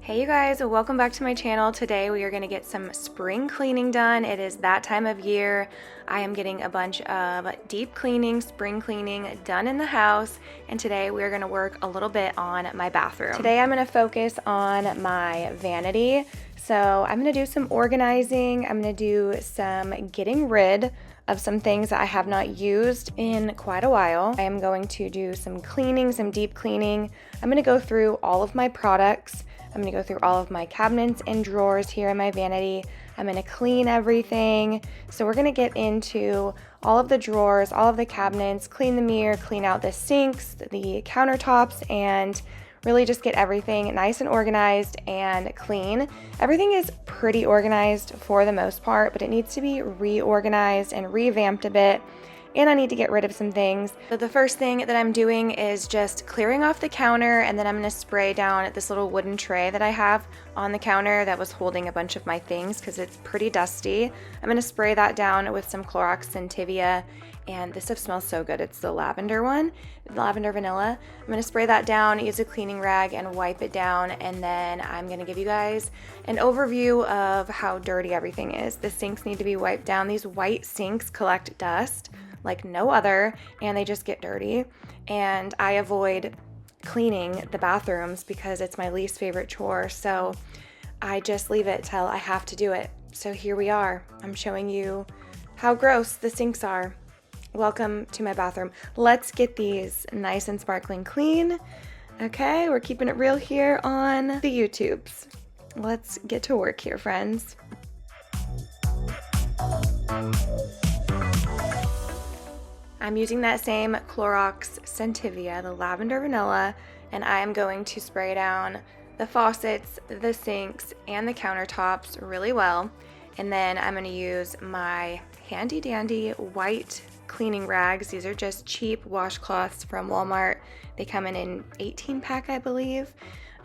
Hey you guys, welcome back to my channel. Today we are going to get some spring cleaning done. It is that time of year. I am getting a bunch of deep cleaning, spring cleaning done in the house, and today we are going to work a little bit on my bathroom. Today I'm going to focus on my vanity. So I'm going to do some organizing. I'm going to do some getting rid of some things that I have not used in quite a while. I am going to do some cleaning, some deep cleaning. I'm going to go through all of my products. I'm going to go through all of my cabinets and drawers here in my vanity. I'm going to clean everything. So we're going to get into all of the drawers, all of the cabinets, clean the mirror, clean out the sinks, the countertops, and really just get everything nice and organized and clean. Everything is pretty organized for the most part, but it needs to be reorganized and revamped a bit. And I need to get rid of some things. So the first thing that I'm doing is just clearing off the counter, and then I'm gonna spray down this little wooden tray that I have on the counter that was holding a bunch of my things because it's pretty dusty. I'm gonna spray that down with some Clorox Scentivia, and this stuff smells so good. It's the lavender one, lavender vanilla. I'm gonna spray that down, use a cleaning rag and wipe it down, and then I'm gonna give you guys an overview of how dirty everything is. The sinks need to be wiped down. These white sinks collect dust like no other, and they just get dirty. And I avoid cleaning the bathrooms because it's my least favorite chore, so I just leave it till I have to do it. So here we are. I'm showing you how gross the sinks are. Welcome to my bathroom. Let's get these nice and sparkling clean. Okay, we're keeping it real here on the YouTubes. Let's get to work here, friends. I'm using that same Clorox Scentivia, the lavender vanilla, and I am going to spray down the faucets, the sinks, and the countertops really well. And then I'm going to use my handy dandy white cleaning rags. These are just cheap washcloths from Walmart. They come in an 18-pack, I believe.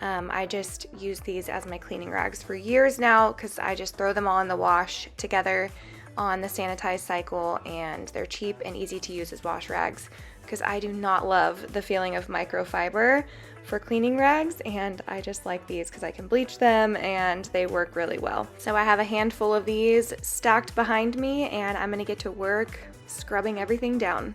I just use these as my cleaning rags for years now because I just throw them all in the wash together on the sanitized cycle, and they're cheap and easy to use as wash rags because I do not love the feeling of microfiber for cleaning rags, and I just like these because I can bleach them and they work really well. So I have a handful of these stacked behind me, and I'm gonna get to work scrubbing everything down.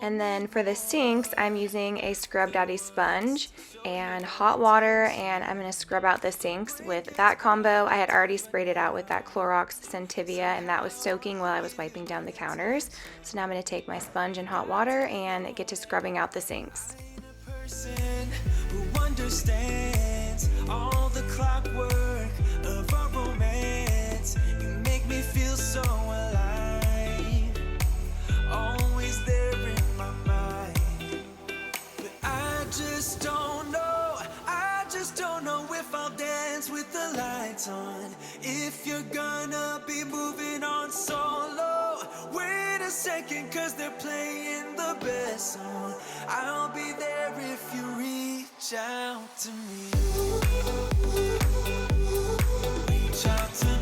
And then for the sinks, I'm using a Scrub Daddy sponge and hot water, and I'm going to scrub out the sinks with that combo. I had already sprayed it out with that Clorox Scentivia, and that was soaking while I was wiping down the counters. So now I'm going to take my sponge and hot water and get to scrubbing out the sinks. Who understands all the clockwork of our romance. You make me feel so alive, always there in my mind. But I just don't know if I'll dance with the lights on. If you're gonna be moving on solo, wait a second, cause they're playing the best song. I'll be there if you reach out to me. Reach out to me.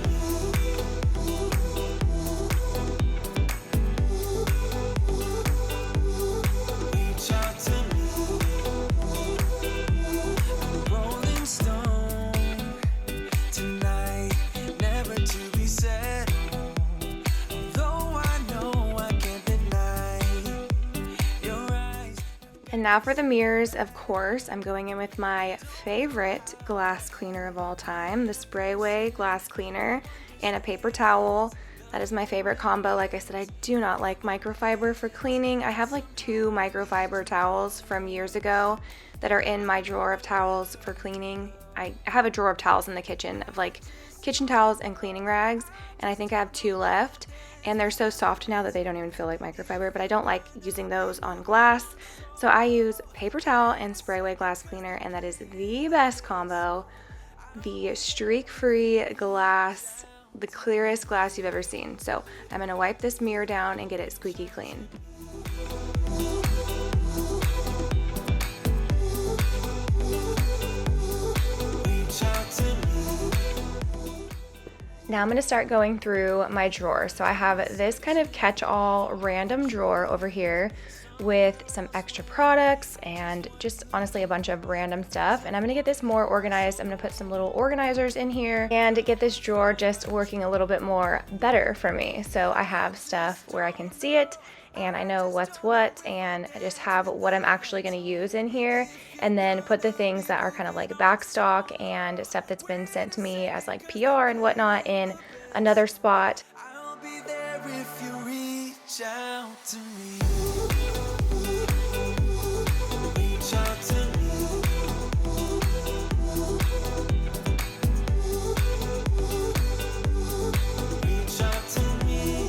Reach out to me. I'm a rolling stone tonight, never to be set. Though I know I can't deny your eyes. And now for the mirrors, of course, I'm going in with my favorite glass cleaner of all time, the Sprayway glass cleaner, and a paper towel. That is my favorite combo. Like I said, I do not like microfiber for cleaning. I have like 2 microfiber towels from years ago that are in my drawer of towels for cleaning. I have a drawer of towels in the kitchen of like kitchen towels and cleaning rags, and I think I have 2 left. And they're so soft now that they don't even feel like microfiber, but I don't like using those on glass. So I use paper towel and spray away glass cleaner, and that is the best combo. The streak-free glass, the clearest glass you've ever seen. So I'm gonna wipe this mirror down and get it squeaky clean. Now I'm going to start going through my drawer. So I have this kind of catch-all random drawer over here with some extra products and just honestly a bunch of random stuff. And I'm going to get this more organized. I'm going to put some little organizers in here and get this drawer just working a little bit more better for me. So I have stuff where I can see it and I know what's what, and I just have what I'm actually going to use in here, and then put the things that are kind of like backstock and stuff that's been sent to me as like PR and whatnot in another spot. I'll be there if you reach out to me. Reach out to me. Reach out to me.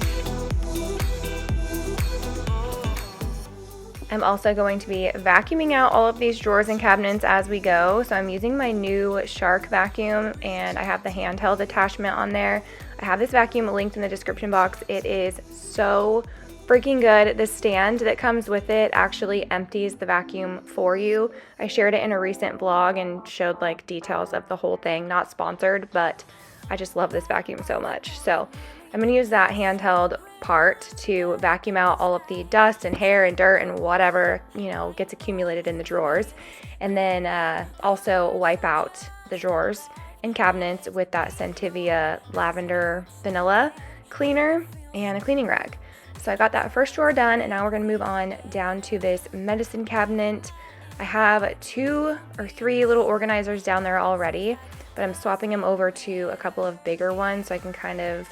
I'm also going to be vacuuming out all of these drawers and cabinets as we go. So I'm using my new Shark vacuum, and I have the handheld attachment on there. I have this vacuum linked in the description box. It is so freaking good. The stand that comes with it actually empties the vacuum for you. I shared it in a recent vlog and showed like details of the whole thing. Not sponsored, but I just love this vacuum so much. So I'm going to use that handheld part to vacuum out all of the dust and hair and dirt and whatever, you know, gets accumulated in the drawers. And then also wipe out the drawers and cabinets with that Scentivia lavender vanilla cleaner and a cleaning rag. So I got that first drawer done, and now we're going to move on down to this medicine cabinet. I have 2 or 3 little organizers down there already, but I'm swapping them over to a couple of bigger ones so I can kind of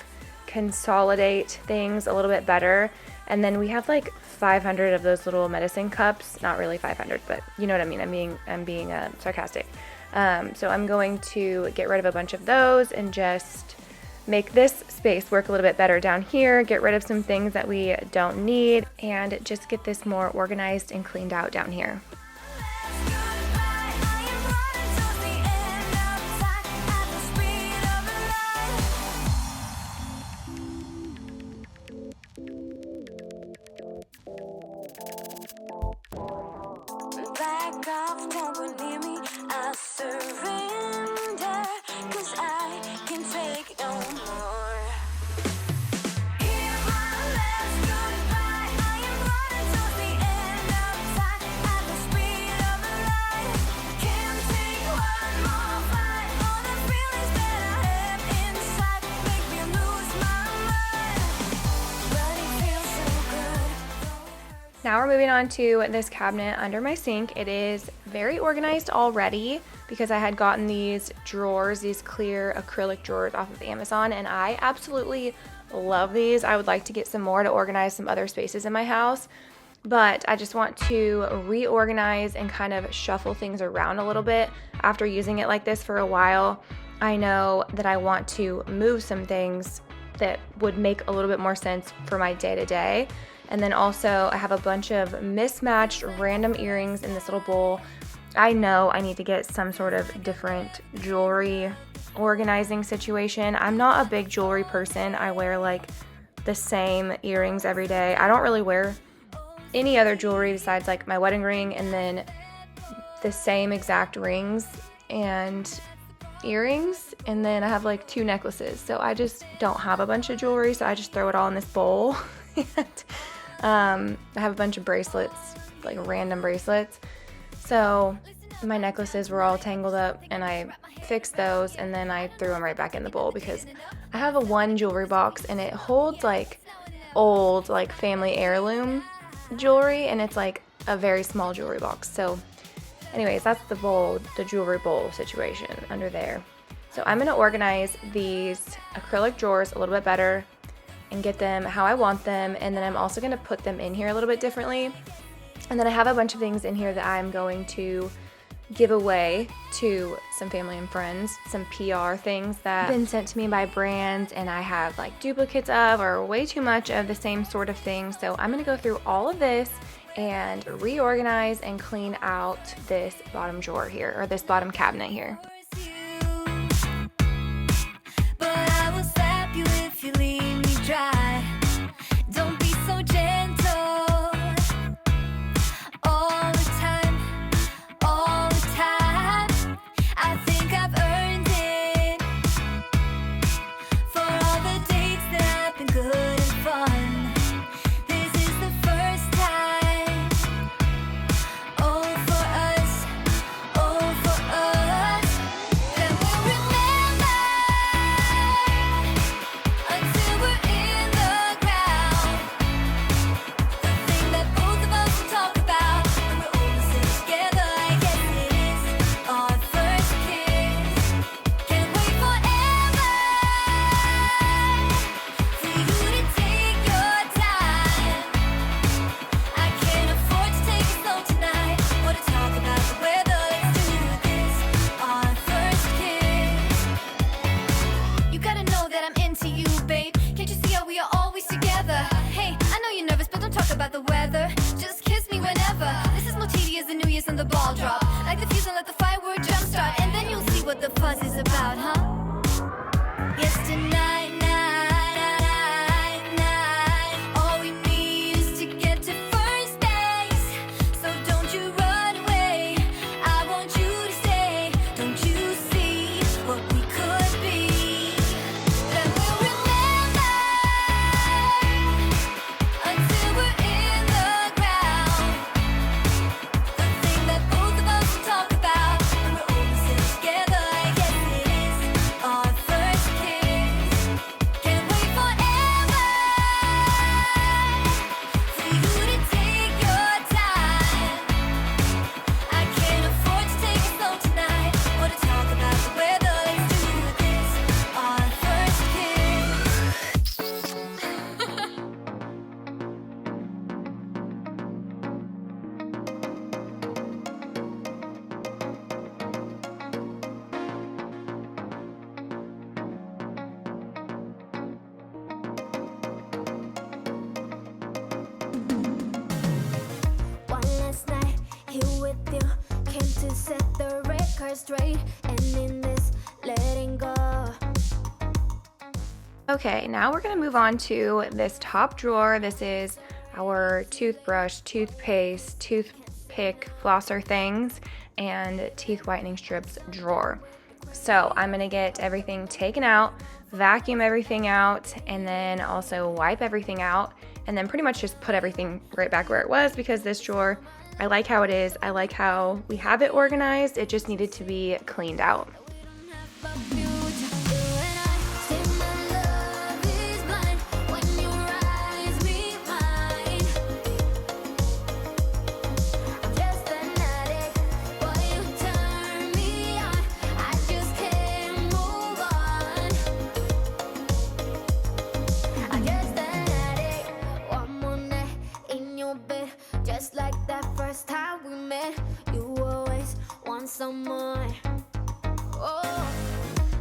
consolidate things a little bit better. And then we have like 500 of those little medicine cups. Not really 500, but you know what I mean. I'm being sarcastic. So I'm going to get rid of a bunch of those and just make this space work a little bit better down here, get rid of some things that we don't need, and just get this more organized and cleaned out down here. Back off, don't go near me. I surrender, 'cause I can take no more. Hear my last goodbye. I am running towards the end of time at the speed of light. Can't take one more fight. All the feelings that I have inside make me lose my mind. But it feels so good. Now we're moving on to this cabinet under my sink. It is very organized already because I had gotten these drawers, these clear acrylic drawers off of Amazon, and I absolutely love these. I would like to get some more to organize some other spaces in my house, but I just want to reorganize and kind of shuffle things around a little bit after using it like this for a while. I know that I want to move some things that would make a little bit more sense for my day-to-day. And then also I have a bunch of mismatched random earrings in this little bowl. I know I need to get some sort of different jewelry organizing situation. I'm not a big jewelry person. I wear like the same earrings every day. I don't really wear any other jewelry besides like my wedding ring and then the same exact rings and earrings, and then I have like 2 necklaces. So I just don't have a bunch of jewelry, so I just throw it all in this bowl. And I have a bunch of bracelets, like random bracelets. So my necklaces were all tangled up, and I fixed those, and then I threw them right back in the bowl because I have a 1 jewelry box, and it holds like old like family heirloom jewelry, and it's like a very small jewelry box. So anyways, that's the bowl, the jewelry bowl situation under there. So I'm going to organize these acrylic drawers a little bit better and get them how I want them, and then I'm also going to put them in here a little bit differently. And then I have a bunch of things in here that I'm going to giveaway to some family and friends, some PR things that have been sent to me by brands and I have like duplicates of or way too much of the same sort of thing. So I'm gonna go through all of this and reorganize and clean out this bottom drawer here, or this bottom cabinet here. But I will slap you if you leave me dry. Don't be so gentle. All the time, all the time. I think I've earned it for all the dates that have been good and fun. This is the first time. Oh, for us, oh, for us. That we'll remember until we're in the ground. The thing that both of us will talk about when we're older, still together. I guess it is our first kiss. Can't wait forever for you to take your time. I can't afford to take it slow tonight. Want to talk about the weather? Let's do this. Our first kiss. You gotta know that I'm into you, babe. Can't you see how we are always together? Hey, I know you're nervous, but don't talk about the weather. Just kiss me whenever. This is more tedious than New Year's and the ball drop. Like the fuse and let the firework jumpstart, and then you'll see what the fuzz is about, huh? Yes, tonight, all we need is to get to first base. So don't you run away. I want you to stay. Don't you see what we could be? That we'll remember until we're in the ground. The thing that both of us will talk about when we're older, still together. I guess it is our first kiss. Can't wait forever for you to take your time. I can't afford to take it slow tonight. Want to talk about the weather? Let's do this. Our first kiss. One last night here with you, came to set the record straight, and in this letting go. Okay, now we're gonna move on to this top drawer. This is our toothbrush, toothpaste, toothpick, flosser things, and teeth whitening strips drawer. So I'm gonna get everything taken out, vacuum everything out, and then also wipe everything out, and then pretty much just put everything right back where it was, because this drawer, I like how it is. I like how we have it organized. It just needed to be cleaned out. Just like that first time we met, you always want some more. Oh,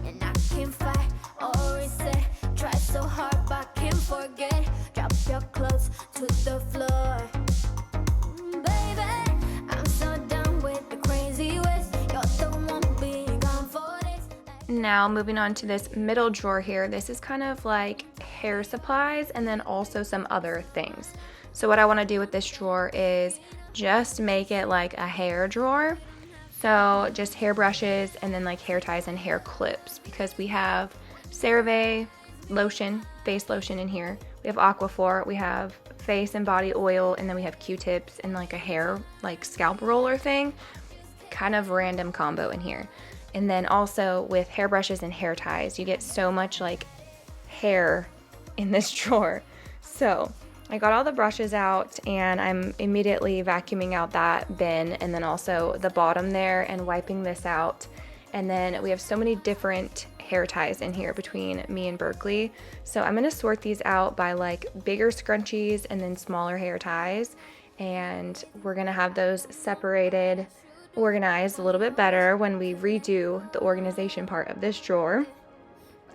and I can't fight or reset. Try so hard, but can't forget. Drop your clothes to the floor. Baby, I'm so done with the crazy ways. You're the one being gone for this. Now moving on to this middle drawer here. This is kind of like hair supplies and then also some other things. So what I want to do with this drawer is just make it like a hair drawer. So just hair brushes and then like hair ties and hair clips, because we have CeraVe lotion, face lotion in here. We have Aquaphor, we have face and body oil, and then we have Q-tips and like a hair like scalp roller thing. Kind of random combo in here. And then also with hair brushes and hair ties, you get so much like hair in this drawer. So I got all the brushes out and I'm immediately vacuuming out that bin, and then also the bottom there and wiping this out. And then we have so many different hair ties in here between me and Berkeley. So I'm gonna sort these out by like bigger scrunchies and then smaller hair ties. And we're gonna have those separated organized a little bit better when we redo the organization part of this drawer.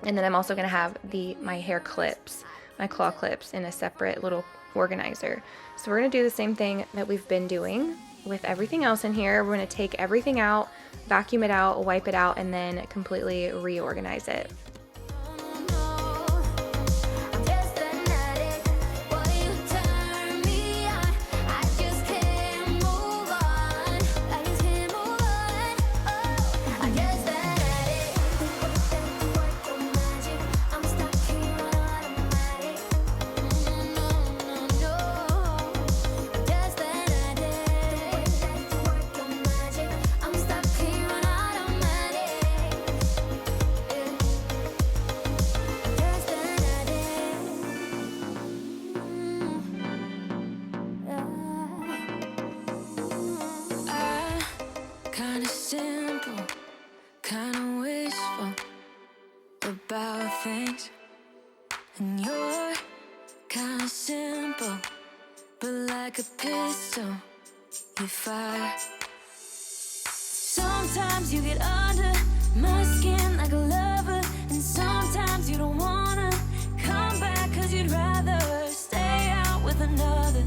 And then I'm also going to have my hair clips, my claw clips, in a separate little organizer. So we're going to do the same thing that we've been doing with everything else in here. We're going to take everything out, vacuum it out, wipe it out, and then completely reorganize it. Kinda simple, kinda wishful about things, and you're kinda simple, but like a pistol, you fire. Sometimes you get under my skin like a lover, and sometimes you don't wanna come back 'cause you'd rather stay out with another,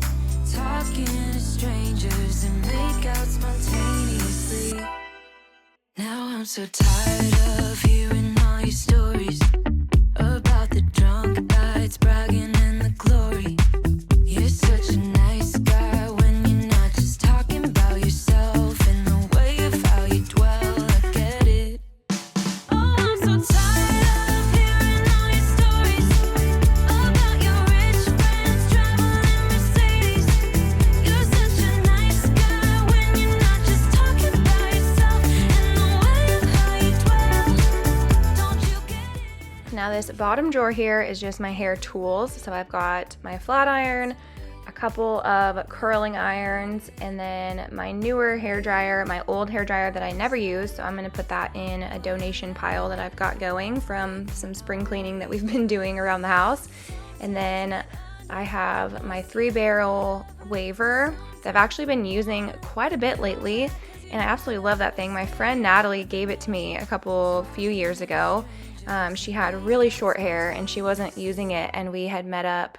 talking to strangers and make out spontaneously. Now I'm so tired of hearing all your stories about the drunk nights, bragging in the glory. You're such a nice guy when you're not just talking about yourself and the way of how you dwell. I get it. Oh, I'm so tired of hearing all your stories about your rich friends traveling Mercedes. You're such a nice guy when you're not just talking about yourself and the way of how you dwell. Don't you get it? Now this bottom drawer here is just my hair tools. So I've got my flat iron, a couple of curling irons, and then my newer hair dryer, my old hair dryer that I never use. So I'm going to put that in a donation pile that I've got going from some spring cleaning that we've been doing around the house. And then I have my 3-barrel waver that I've actually been using quite a bit lately, and I absolutely love that thing. My friend Natalie gave it to me a few years ago. She had really short hair and she wasn't using it, and we had met up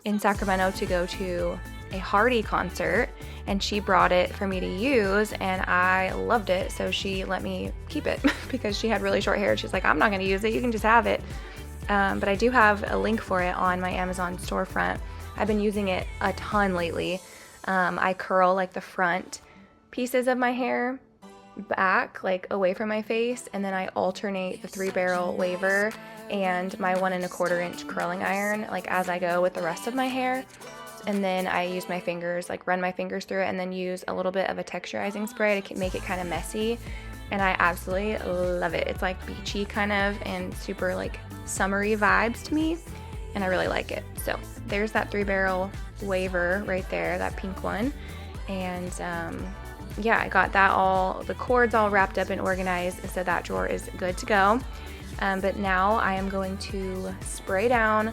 in Sacramento to go to a Hardy concert, and she brought it for me to use, and I loved it, so she let me keep it because she had really short hair. She's like, I'm not going to use it, you can just have it. But I do have a link for it on my Amazon storefront. I've been using it a ton lately. I curl like the front pieces of my hair back, like away from my face, and then I alternate the 3-barrel waver and my 1 1/4 inch curling iron like as I go with the rest of my hair. And then I use my fingers, like run my fingers through it, and then use a little bit of a texturizing spray to make it kind of messy. And I absolutely love it. It's like beachy kind of and super like summery vibes to me, and I really like it. So there's that 3-barrel waver right there, that pink one. And yeah, I got that all, the cords all wrapped up and organized, so that drawer is good to go. But now I am going to spray down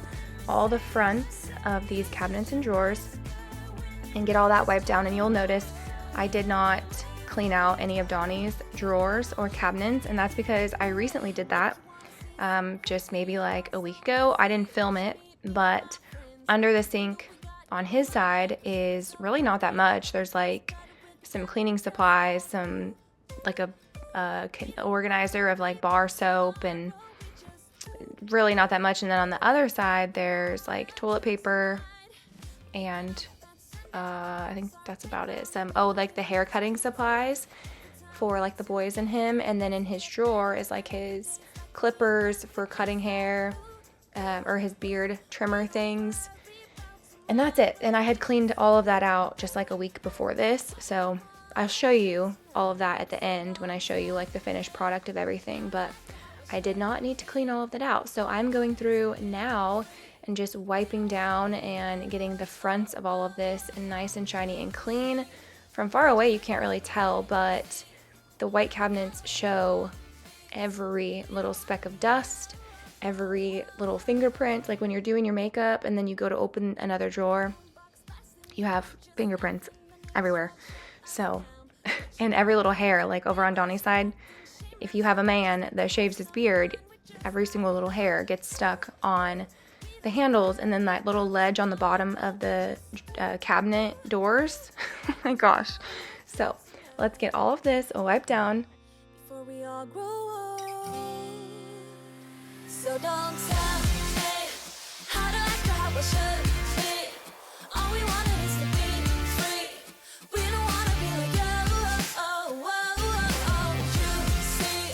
all the fronts of these cabinets and drawers and get all that wiped down. And you'll notice I did not clean out any of Donnie's drawers or cabinets, and that's because I recently did that just maybe like a week ago. I didn't film it, but under the sink on his side is really not that much. There's like some cleaning supplies, some like a organizer of like bar soap, and really not that much. And then on the other side there's like toilet paper and I think that's about it. Some like the hair cutting supplies for like the boys and him. And then in his drawer is like his clippers for cutting hair, or his beard trimmer things. And that's it. And I had cleaned all of that out just like a week before this. So I'll show you all of that at the end when I show you like the finished product of everything. But I did not need to clean all of that out. So I'm going through now and just wiping down and getting the fronts of all of this nice and shiny and clean. From far away you can't really tell, but the white cabinets show every little speck of dust, every little fingerprint. Like when you're doing your makeup and then you go to open another drawer, you have fingerprints everywhere. So And every little hair, like over on Donnie's side, if you have a man that shaves his beard, every single little hair gets stuck on the handles, and then that little ledge on the bottom of the cabinet doors. Oh my gosh. So let's get all of this wiped down. Before we all grow old. So don't tell me how to act or how I should be. All we wanted is to be free. We don't wanna be like you. Oh, oh, oh, oh. You see,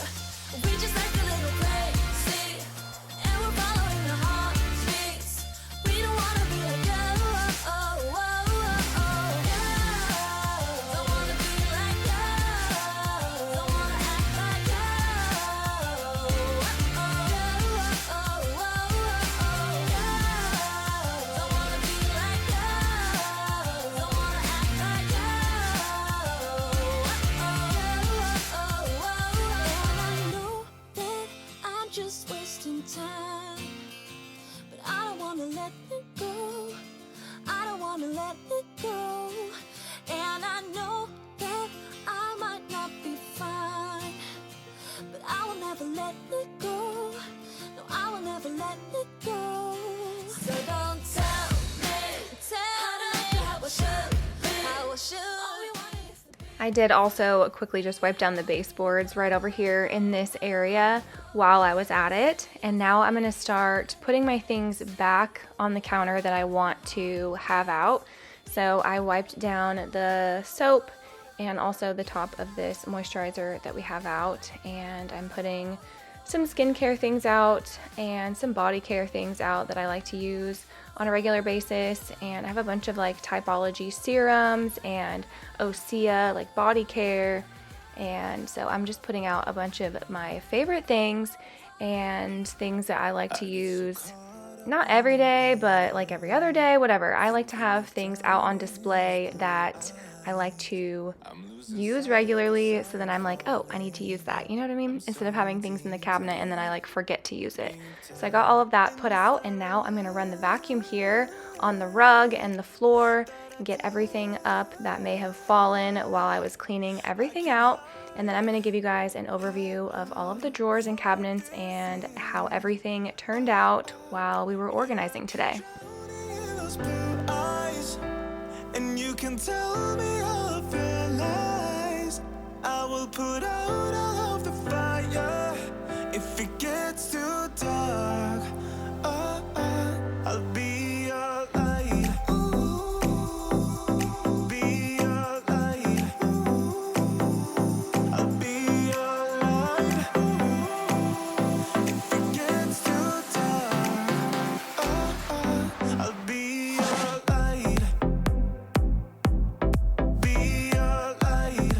we just act a little crazy, and we're following the heartbeats. We don't wanna be like you. Oh, oh, oh, oh. Yeah. Don't wanna be like you. Don't wanna act like you. Oh, oh, oh, oh, yeah. Don't wanna be like you. Don't wanna act like you. And I know that I'm just wasting time, but I don't wanna let it go. I don't wanna let it go. And I know that I might not be fine, but I will never let it go. No, I will never let it go. So don't tell me how I should be, how I should. All we want is to be. I did also quickly just wipe down the baseboards right over here in this area while I was at it. And now I'm gonna start putting my things back on the counter that I want to have out. So I wiped down the soap and also the top of this moisturizer that we have out. And I'm putting some skincare things out and some body care things out that I like to use on a regular basis. And I have a bunch of like Typology serums and Osea like body care. And so I'm just putting out a bunch of my favorite things and things that I like to use, not every day, but like every other day, whatever. I like to have things out on display that I like to use regularly, so then I'm like, oh, I need to use that, you know what I mean? Instead of having things in the cabinet and then I like forget to use it. So I got all of that put out, and now I'm gonna run the vacuum here on the rug and the floor and get everything up that may have fallen while I was cleaning everything out. And then I'm gonna give you guys an overview of all of the drawers and cabinets and how everything turned out while we were organizing today. Those blue eyes, and you can tell me all of your lies. I will put out all of the fire if it gets too dark. Oh, oh, I'll be your light. Be your light. I'll be your light. If it gets too dark, oh, oh, I'll be your light. Be your light.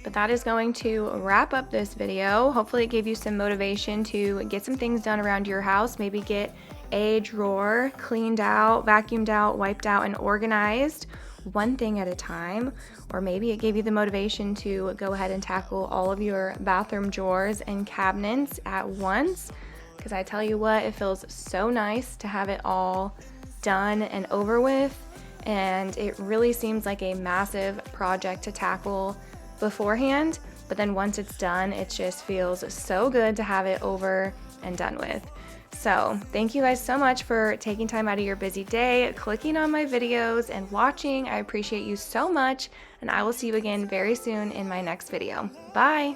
But that is going to wrap up this video. Hopefully it gave you some motivation to get some things done around your house. Maybe get a drawer cleaned out, vacuumed out, wiped out, and organized one thing at a time. Or maybe it gave you the motivation to go ahead and tackle all of your bathroom drawers and cabinets at once. Because I tell you what, it feels so nice to have it all done and over with. And it really seems like a massive project to tackle beforehand, but then once it's done, it just feels so good to have it over and done with. So thank you guys so much for taking time out of your busy day, clicking on my videos and watching. I appreciate you so much, and I will see you again very soon in my next video. Bye.